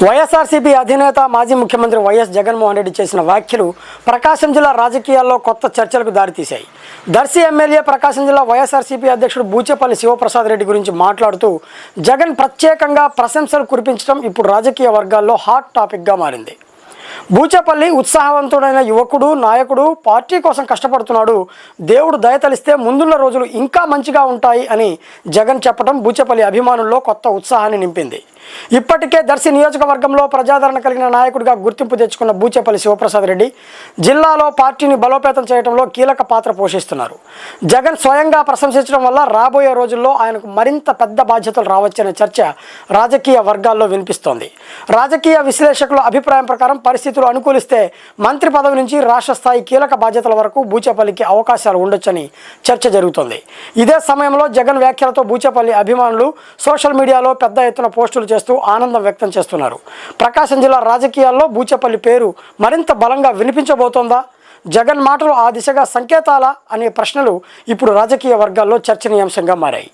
వైఎస్ఆర్సీపీ అధినేత మాజీ ముఖ్యమంత్రి వైఎస్ జగన్మోహన్ రెడ్డి చేసిన వ్యాఖ్యలు ప్రకాశం జిల్లా రాజకీయాల్లో కొత్త చర్చలకు దారితీశాయి. దర్శి ఎమ్మెల్యే ప్రకాశం జిల్లా వైఎస్ఆర్సీపీ అధ్యక్షుడు బూచేపల్లి శివప్రసాద్ రెడ్డి గురించి మాట్లాడుతూ జగన్ ప్రత్యేకంగా ప్రశంసలు కురిపించడం ఇప్పుడు రాజకీయ వర్గాల్లో హాట్ టాపిక్గా మారింది. బూచేపల్లి ఉత్సాహవంతుడైన యువకుడు, నాయకుడు, పార్టీ కోసం కష్టపడుతున్నాడు. దేవుడు దయతలిస్తే ముందున్న రోజులు ఇంకా మంచిగా ఉంటాయి అని జగన్ చెప్పడం బూచేపల్లి అభిమానుల్లో కొత్త ఉత్సాహాన్ని నింపింది. ఇప్పటికే దర్శి నియోజకవర్గంలో ప్రజాదరణ కలిగిన నాయకుడిగా గుర్తింపు తెచ్చుకున్న బూచేపల్లి శివప్రసాద్ రెడ్డి జిల్లాలో పార్టీని బలోపేతం చేయడంలో కీలక పాత్ర పోషిస్తున్నారు. జగన్ స్వయంగా ప్రశంసించడం వల్ల రాబోయే రోజుల్లో ఆయనకు మరింత పెద్ద బాధ్యతలు రావచ్చనే చర్చ రాజకీయ వర్గాల్లో వినిపిస్తోంది. రాజకీయ విశ్లేషకుల అభిప్రాయం ప్రకారం పరిస్థితులు అనుకూలిస్తే మంత్రి పదవి నుంచి రాష్ట్ర స్థాయి కీలక బాధ్యతల వరకు బూచేపల్లికి అవకాశాలు ఉండొచ్చని చర్చ జరుగుతోంది. ఇదే సమయంలో జగన్ వ్యాఖ్యలతో బూచేపల్లి అభిమానులు సోషల్ మీడియాలో పెద్ద ఎత్తున పోస్టులు చేస్తూ ఆనందం వ్యక్తం చేస్తున్నారు. ప్రకాశం జిల్లా రాజకీయాల్లో బూచేపల్లి పేరు మరింత బలంగా వినిపించబోతోందా? జగన్ మాటలు ఆ దిశగా సంకేతాలా అనే ప్రశ్నలు ఇప్పుడు రాజకీయ వర్గాల్లో చర్చనీయాంశంగా మారాయి.